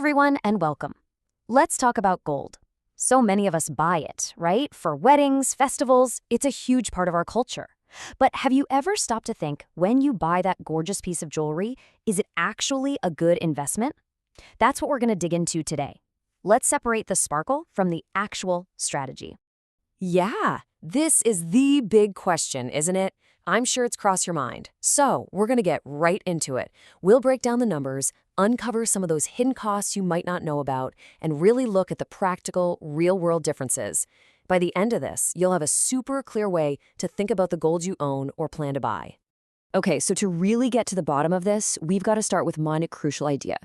everyone, and welcome. Let's talk about gold. So many of us buy it, right? For weddings, festivals, it's a huge part of our culture. But have you ever stopped to think, when you buy that gorgeous piece of jewelry, is it actually a good investment? That's what we're going to dig into today. Let's separate the sparkle from the actual strategy. Yeah, this is the big question, isn't it? I'm sure it's crossed your mind. So we're going to get right into it. We'll break down the numbers, uncover some of those hidden costs you might not know about, and really look at the practical, real-world differences. By the end of this, you'll have a super clear way to think about the gold you own or plan to buy. Okay, so to really get to the bottom of this, we've got to start with one crucial idea.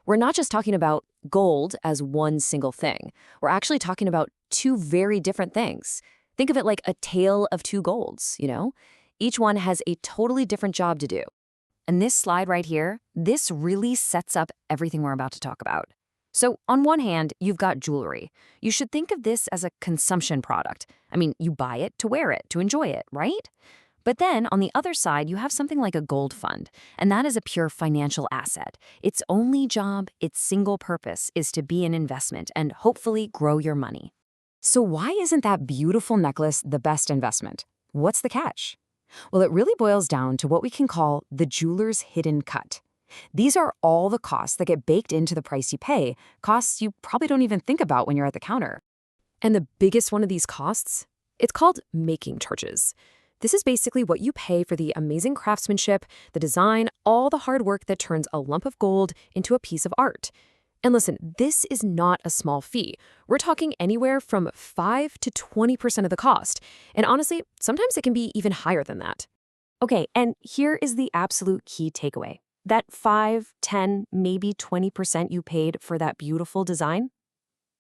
We're not just talking about gold as one single thing. We're actually talking about two very different things. Think of it like a tale of two golds, you know? Each one has a totally different job to do. And this slide right here, this really sets up everything we're about to talk about. So on one hand, you've got jewelry. You should think of this as a consumption product. I mean, you buy it to wear it, to enjoy it, right? But then on the other side, you have something like a gold fund, and that is a pure financial asset. Its only job, its single purpose is to be an investment and hopefully grow your money. So why isn't that beautiful necklace the best investment? What's the catch? Well, it really boils down to what we can call the jeweler's hidden cut. These are all the costs that get baked into the price you pay, costs you probably don't even think about when you're at the counter. And the biggest one of these costs? It's called making charges. This is basically what you pay for the amazing craftsmanship, the design, all the hard work that turns a lump of gold into a piece of art. And listen, this is not a small fee. We're talking anywhere from 5 to 20% of the cost. And honestly, sometimes it can be even higher than that. Okay, and here is the absolute key takeaway. That 5, 10, maybe 20% you paid for that beautiful design,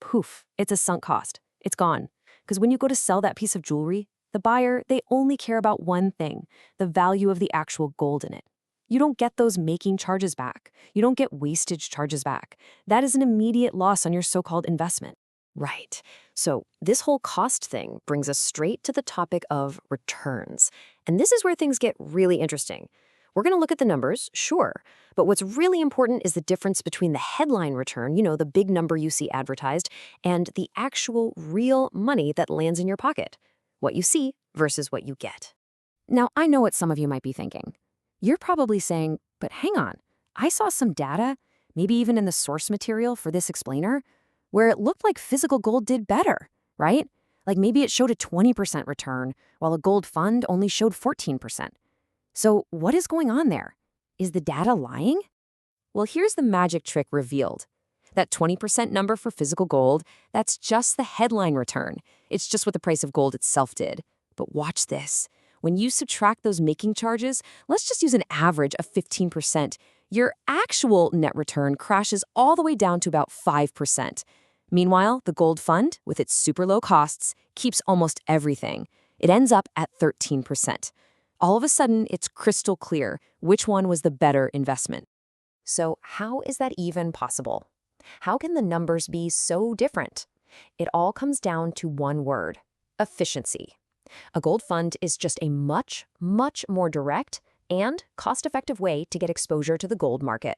poof, it's a sunk cost. It's gone. Because when you go to sell that piece of jewelry, the buyer, they only care about one thing, the value of the actual gold in it. You don't get those making charges back. You don't get wastage charges back. That is an immediate loss on your so-called investment. Right. So this whole cost thing brings us straight to the topic of returns. And this is where things get really interesting. We're going to look at the numbers, sure, but what's really important is the difference between the headline return, you know, the big number you see advertised, and the actual real money that lands in your pocket. What you see versus what you get. Now, I know what some of you might be thinking. You're probably saying, but hang on, I saw some data, maybe even in the source material for this explainer, where it looked like physical gold did better, right? Like maybe it showed a 20% return, while a gold fund only showed 14%. So what is going on there? Is the data lying? Well, here's the magic trick revealed. That 20% number for physical gold, that's just the headline return. It's just what the price of gold itself did. But watch this. When you subtract those making charges, let's just use an average of 15%. Your actual net return crashes all the way down to about 5%. Meanwhile, the gold fund, with its super low costs, keeps almost everything. It ends up at 13%. All of a sudden, it's crystal clear which one was the better investment. So how is that even possible? How can the numbers be so different? It all comes down to one word: efficiency. A gold fund is just a much, much more direct and cost-effective way to get exposure to the gold market.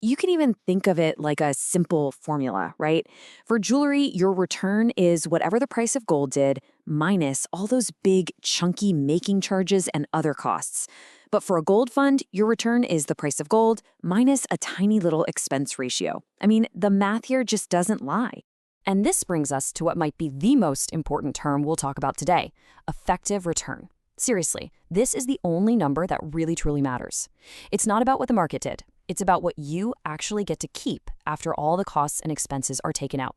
You can even think of it like a simple formula, right? For jewelry, your return is whatever the price of gold did minus all those big, chunky making charges and other costs. But for a gold fund, your return is the price of gold minus a tiny little expense ratio. I mean, the math here just doesn't lie. And this brings us to what might be the most important term we'll talk about today: effective return. Seriously, this is the only number that really truly matters. It's not about what the market did. It's about what you actually get to keep after all the costs and expenses are taken out.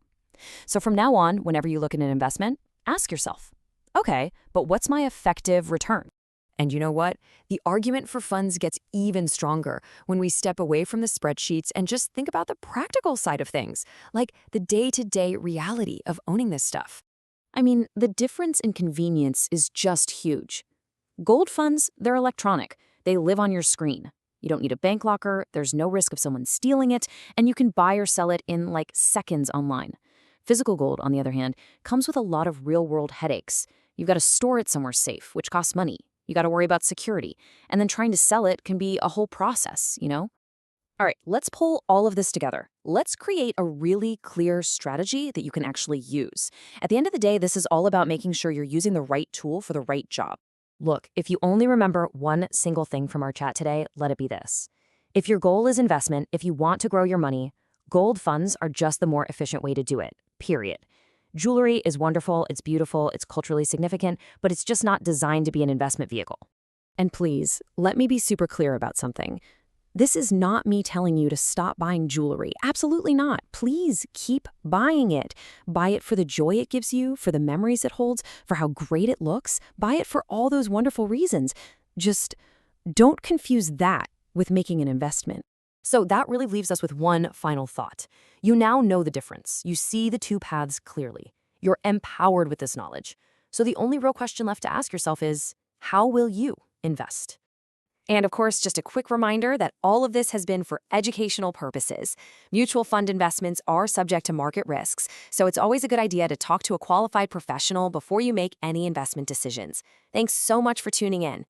So from now on, whenever you look at an investment, ask yourself, okay, but what's my effective return? And you know what? The argument for funds gets even stronger when we step away from the spreadsheets and just think about the practical side of things, like the day-to-day reality of owning this stuff. I mean, the difference in convenience is just huge. Gold funds, they're electronic. They live on your screen. You don't need a bank locker, there's no risk of someone stealing it, and you can buy or sell it in like seconds online. Physical gold, on the other hand, comes with a lot of real-world headaches. You've got to store it somewhere safe, which costs money. You got to worry about security. And then trying to sell it can be a whole process, you know? All right, let's pull all of this together. Let's create a really clear strategy that you can actually use. At the end of the day, this is all about making sure you're using the right tool for the right job. Look, if you only remember one single thing from our chat today, let it be this. If your goal is investment, if you want to grow your money, gold funds are just the more efficient way to do it, period. Jewelry is wonderful, it's beautiful, it's culturally significant, but it's just not designed to be an investment vehicle. And please, let me be super clear about something. This is not me telling you to stop buying jewelry. Absolutely not. Please keep buying it. Buy it for the joy it gives you, for the memories it holds, for how great it looks. Buy it for all those wonderful reasons. Just don't confuse that with making an investment. So that really leaves us with one final thought. You now know the difference. You see the two paths clearly. You're empowered with this knowledge. So the only real question left to ask yourself is, how will you invest? And of course, just a quick reminder that all of this has been for educational purposes. Mutual fund investments are subject to market risks, so it's always a good idea to talk to a qualified professional before you make any investment decisions. Thanks so much for tuning in.